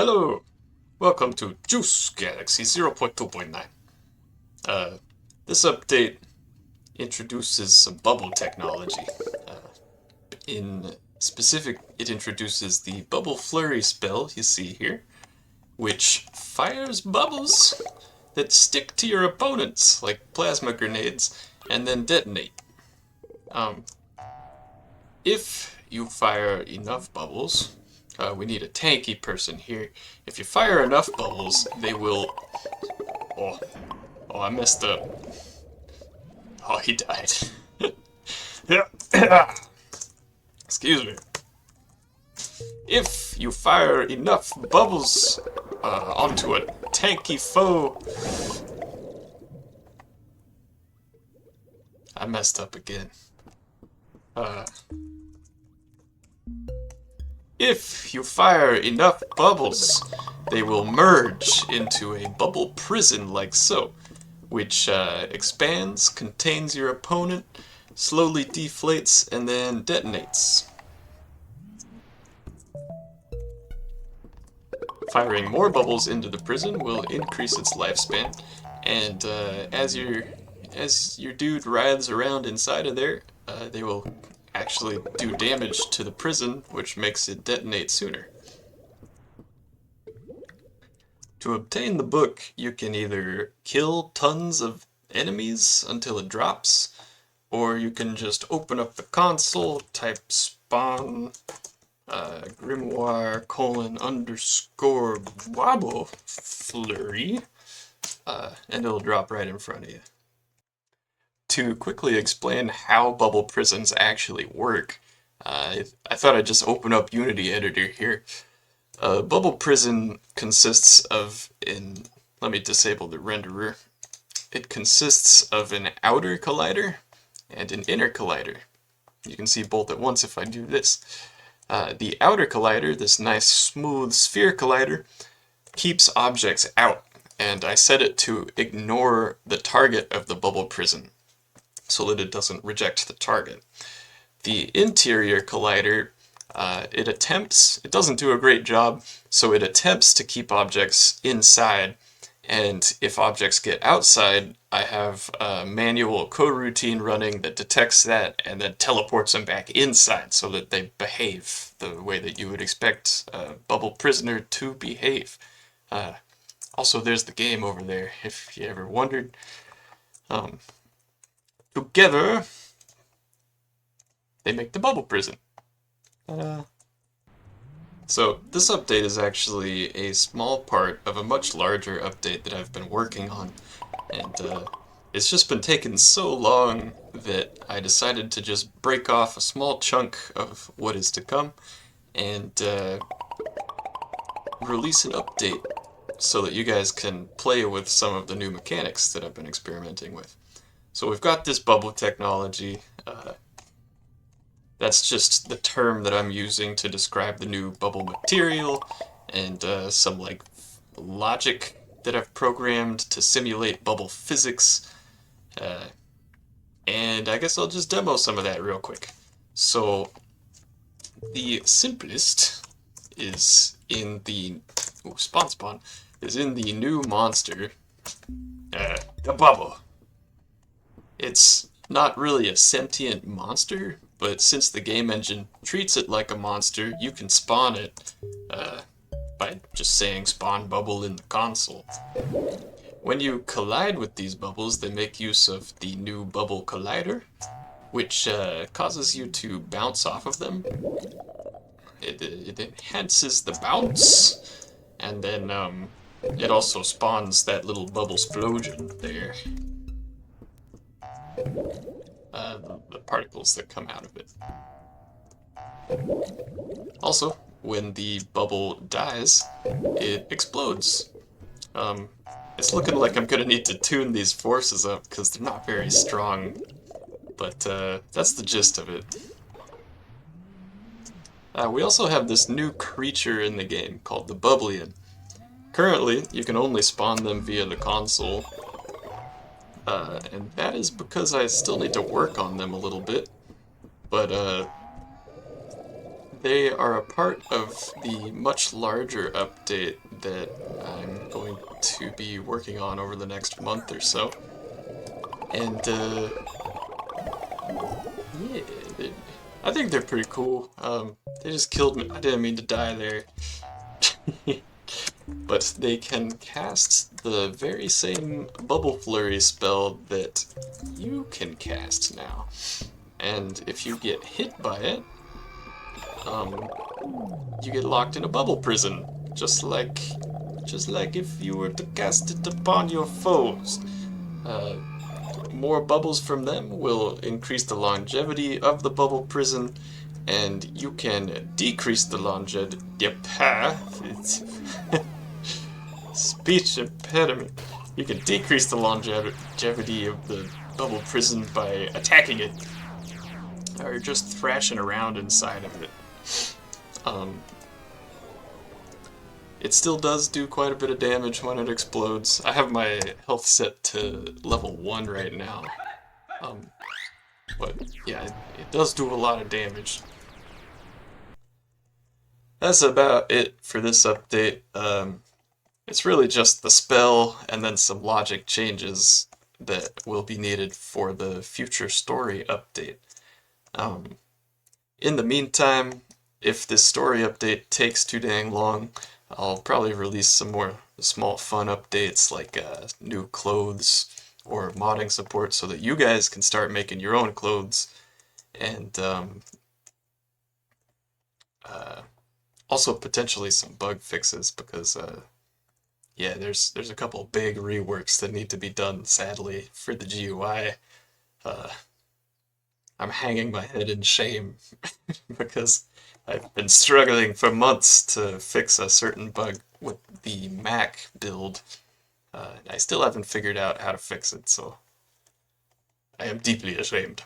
Hello! Welcome to Juice Galaxy 0.2.9. This update introduces some bubble technology. In specific, it introduces the Bubble Flurry spell you see here, which fires bubbles that stick to your opponents, like plasma grenades, and then detonate. If you fire enough bubbles, we need a tanky person here. If you fire enough bubbles, they will... Oh, I messed up. Oh, he died. Excuse me. If you fire enough bubbles onto a tanky foe... I messed up again. If you fire enough bubbles, they will merge into a bubble prison like so, which expands, contains your opponent, slowly deflates, and then detonates. Firing more bubbles into the prison will increase its lifespan, and as your dude writhes around inside of there, they will actually do damage to the prison, which makes it detonate sooner. To obtain the book, you can either kill tons of enemies until it drops, or you can just open up the console, type spawn grimoire : _wobble flurry, and it'll drop right in front of you. To quickly explain how bubble prisons actually work, I thought I'd just open up Unity Editor here. A bubble prison consists of let me disable the renderer. It consists of an outer collider and an inner collider. You can see both at once if I do this. The outer collider, this nice smooth sphere collider, keeps objects out, and I set it to ignore the target of the bubble prison, so that it doesn't reject the target. The interior collider, it doesn't do a great job, so it attempts to keep objects inside, and if objects get outside, I have a manual coroutine running that detects that and then teleports them back inside so that they behave the way that you would expect a bubble prisoner to behave. Also, there's the game over there, if you ever wondered. Together, they make the bubble prison. So this update is actually a small part of a much larger update that I've been working on, and it's just been taking so long that I decided to just break off a small chunk of what is to come and release an update so that you guys can play with some of the new mechanics that I've been experimenting with. So we've got this bubble technology. That's just the term that I'm using to describe the new bubble material, and some like logic that I've programmed to simulate bubble physics. And I guess I'll just demo some of that real quick. So the simplest is in the spawn is in the new monster, the bubble. It's not really a sentient monster, but since the game engine treats it like a monster, you can spawn it by just saying spawn bubble in the console. When you collide with these bubbles, they make use of the new bubble collider, which causes you to bounce off of them. It enhances the bounce, and then it also spawns that little bubble explosion there. The particles that come out of it. Also, when the bubble dies, it explodes. It's looking like I'm gonna need to tune these forces up because they're not very strong, but that's the gist of it. We also have this new creature in the game called the Bubblean. Currently, you can only spawn them via the console. And that is because I still need to work on them a little bit, but They are a part of the much larger update that I'm going to be working on over the next month or so. And, yeah, I think they're pretty cool. They just killed me. I didn't mean to die there. But they can cast the very same Bubble Flurry spell that you can cast now. And if you get hit by it, you get locked in a bubble prison, just like if you were to cast it upon your foes. Uh, More bubbles from them will increase the longevity of the bubble prison, and you can decrease the longevity. Speech impediment. You can decrease the longevity of the bubble prison by attacking it, or just thrashing around inside of it. Um, it still does do quite a bit of damage when it explodes. I have my health set to level 1 right now. But yeah, it does do a lot of damage. That's about it for this update. It's really just the spell and then some logic changes that will be needed for the future story update. In the meantime, if this story update takes too dang long, I'll probably release some more small fun updates like new clothes or modding support so that you guys can start making your own clothes, and also potentially some bug fixes because yeah, there's a couple big reworks that need to be done, sadly, for the GUI. Uh, I'm hanging my head in shame because I've been struggling for months to fix a certain bug with the Mac build. I still haven't figured out how to fix it, so I am deeply ashamed.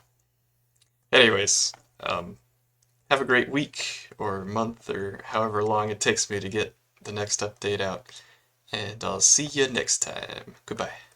Anyways, have a great week or month or however long it takes me to get the next update out, and I'll see you next time. Goodbye.